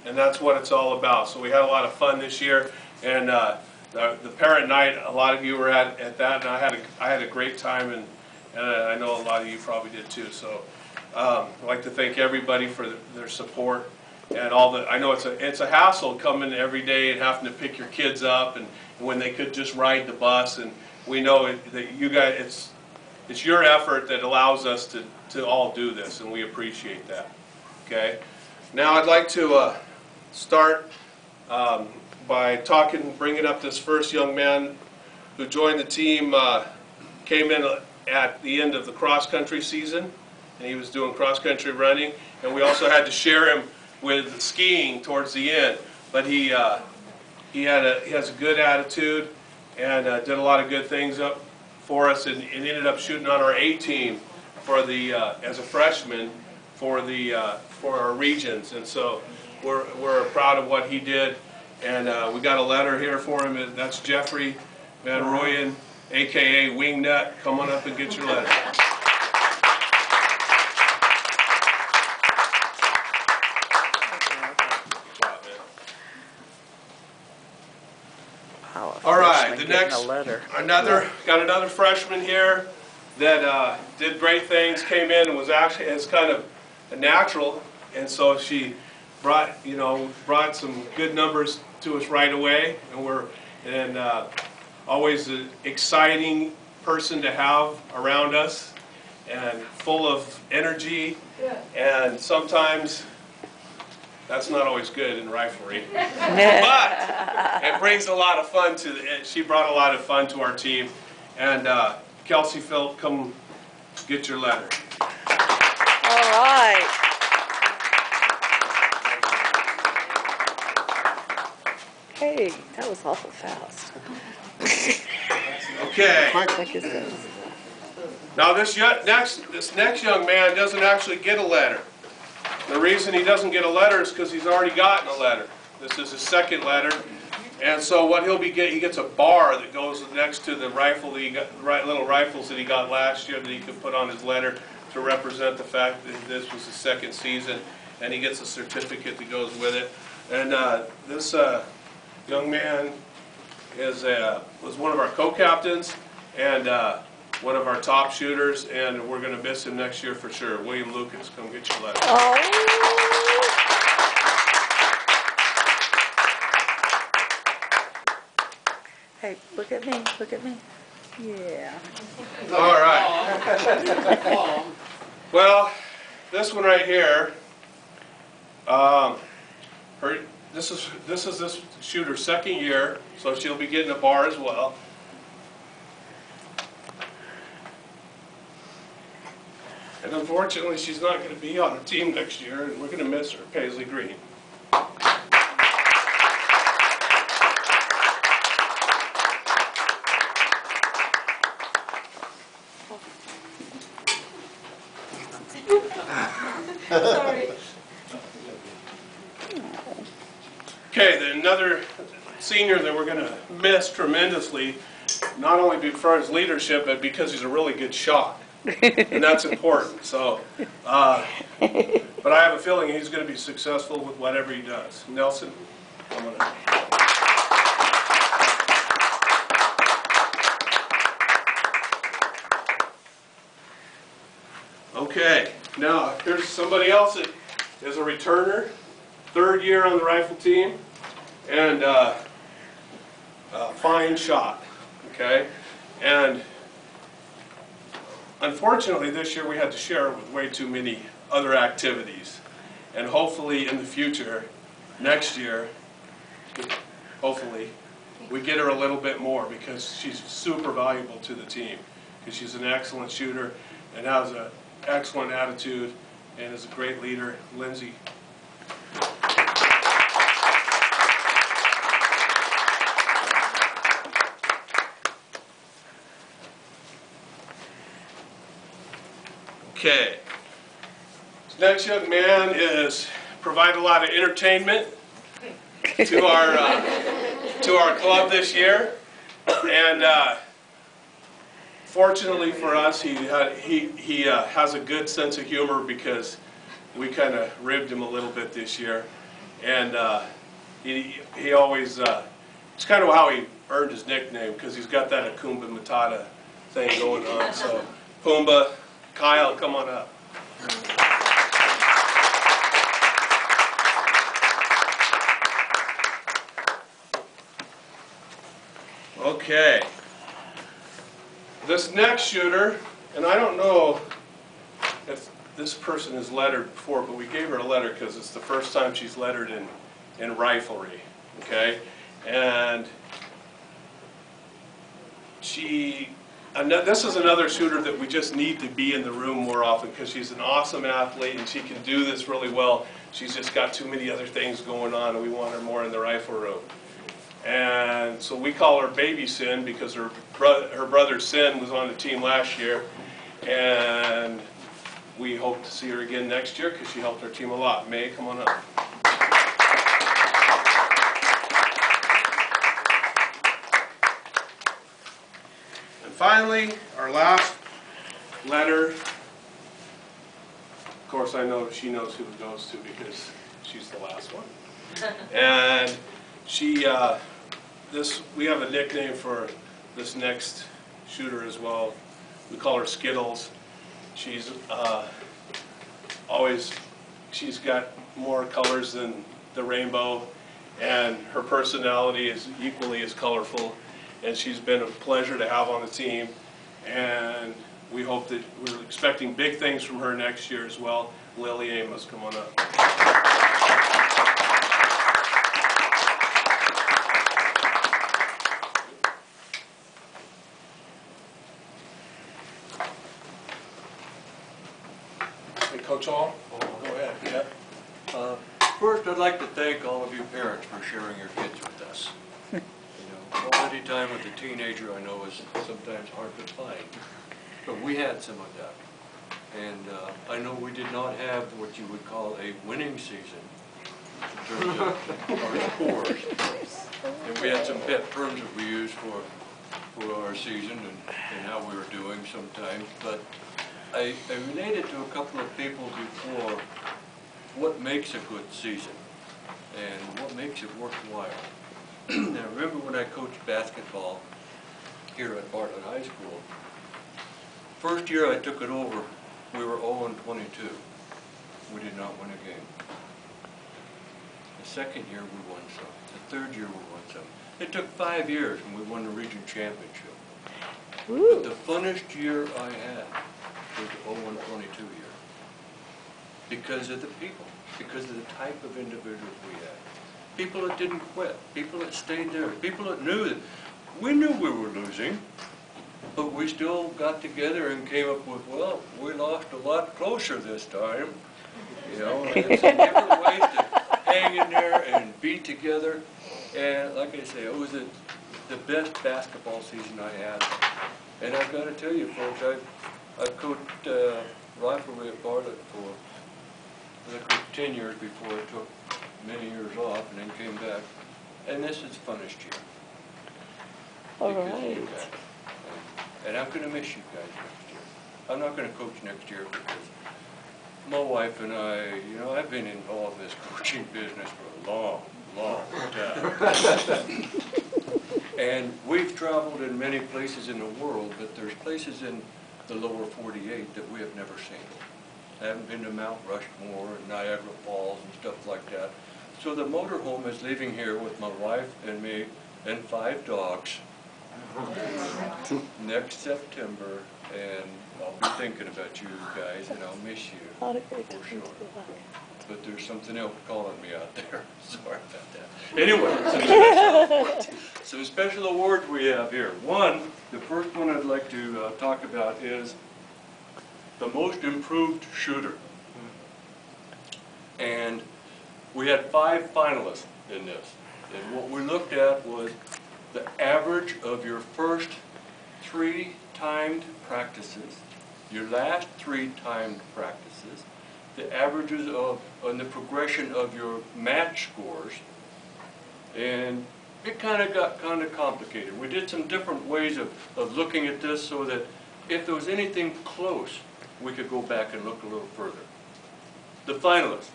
and that's what it's all about. So we had a lot of fun this year, and the parent night, a lot of you were at that, and I had a great time, and I know a lot of you probably did too. So I'd like to thank everybody for their support. And I know it's a hassle coming every day and having to pick your kids up, and when they could just ride the bus. And we know that you guys, it's your effort that allows us to all do this, and we appreciate that. Okay. Now I'd like to start by bringing up this first young man who joined the team. Came in at the end of the cross-country season, and he was doing cross-country running, and we also had to share him with skiing towards the end, but he has a good attitude and did a lot of good things up for us, and ended up shooting on our A team for the as a freshman for our regions, and so we're proud of what he did, and we got a letter here for him. And that's Jeffrey Van Rooyen, aka Wingnut. Come on up and get your letter. All right, the next, got another freshman here that did great things, came in and was actually as kind of a natural, and so she brought some good numbers to us right away, and always an exciting person to have around us, and full of energy, and sometimes that's not always good in Riflery, but it brings a lot of fun she brought a lot of fun to our team. And Kelsey, Phil, come get your letter. All right. Hey, that was awful fast. Okay. Like it says. Now this next young man doesn't actually get a letter. The reason he doesn't get a letter is because he's already gotten a letter. This is his second letter, and so what he gets a bar that goes next to the rifle that he got, little rifles that he got last year that he could put on his letter to represent the fact that this was his second season, and he gets a certificate that goes with it. And this young man was one of our co-captains and one of our top shooters, and we're going to miss him next year for sure. William Lucas, come get your letter. Oh. Hey, look at me, look at me. Yeah. All right. Well, this one right here, this is this shooter's second year, so she'll be getting a bar as well. And unfortunately, she's not going to be on the team next year, and we're going to miss her, Paisley Green. Sorry. Okay, then another senior that we're going to miss tremendously, not only for his leadership, but because he's a really good shot. And that's important. So, but I have a feeling he's going to be successful with whatever he does. Nelson, come on up. Okay, now here's somebody else that is a returner, third year on the rifle team, and fine shot. Okay, and unfortunately, this year we had to share it with way too many other activities. And hopefully in the future, next year, hopefully, we get her a little bit more because she's super valuable to the team. Because she's an excellent shooter and has an excellent attitude and is a great leader. Lindsay. Okay. This next young man provide a lot of entertainment to our club this year, and fortunately for us, he has a good sense of humor because we kind of ribbed him a little bit this year, And he always, it's kind of how he earned his nickname, because he's got that Akumba Matata thing going on. So Pumbaa, Kyle, come on up. Okay. This next shooter, and I don't know if this person has lettered before, but we gave her a letter because it's the first time she's lettered in Riflery, okay? And this is another shooter that we just need to be in the room more often, because she's an awesome athlete and she can do this really well. She's just got too many other things going on, and we want her more in the rifle room. And so we call her Baby Sin, because her brother Sin was on the team last year, and we hope to see her again next year because she helped our team a lot. May, come on up. And finally, our last letter. Of course, I know she knows who it goes to because she's the last one. And she, we have a nickname for this next shooter as well. We call her Skittles. She's she's got more colors than the rainbow, and her personality is equally as colorful, and she's been a pleasure to have on the team, and we hope that we're expecting big things from her next year as well. Lily Amos, come on up. Coach Hall? Go ahead. Yeah. First, I'd like to thank all of you parents for sharing your kids with us. You know, quality time with a teenager I know is sometimes hard to find, but we had some of that. And I know we did not have what you would call a winning season in terms of our scores. And we had some pet terms that we used for our season and how we were doing sometimes. But I related to a couple of people before what makes a good season and what makes it worthwhile. Now, remember when I coached basketball here at Bartlett High School, first year I took it over, we were 0-22. We did not win a game. The second year we won some. The third year we won some. It took 5 years and we won the region championship. But the funnest year I had was the 0-22 year. Because of the people, because of the type of individuals we had. People that didn't quit, people that stayed there, people that knew that we knew we were losing, but we still got together and came up with, well, we lost a lot closer this time. You know, and some different ways to hang in there and be together. And like I say, it was the best basketball season I had. And I've got to tell you, folks, I've coached Riflery at Bartlett for 10 years before I took many years off and then came back. And this is the funnest year. All because of right. you guys. And I'm going to miss you guys next year. I'm not going to coach next year because my wife and I, you know, I've been involved in this coaching business for a long, long time. And we've traveled in many places in the world, but there's places in the lower 48 that we have never seen. I haven't been to Mount Rushmore and Niagara Falls and stuff like that. So the motorhome is leaving here with my wife and me and 5 dogs next September, and I'll be thinking about you guys and I'll miss you for sure. But there's something else calling me out there. Sorry about that. Anyway, some special awards we have here. One, the first one I'd like to talk about is the most improved shooter. And we had 5 finalists in this. And what we looked at was the average of your first 3 timed practices, your last 3 timed practices, the averages on the progression of your match scores, and it kind of got kind of complicated. We did some different ways of looking at this so that if there was anything close, we could go back and look a little further. The finalists,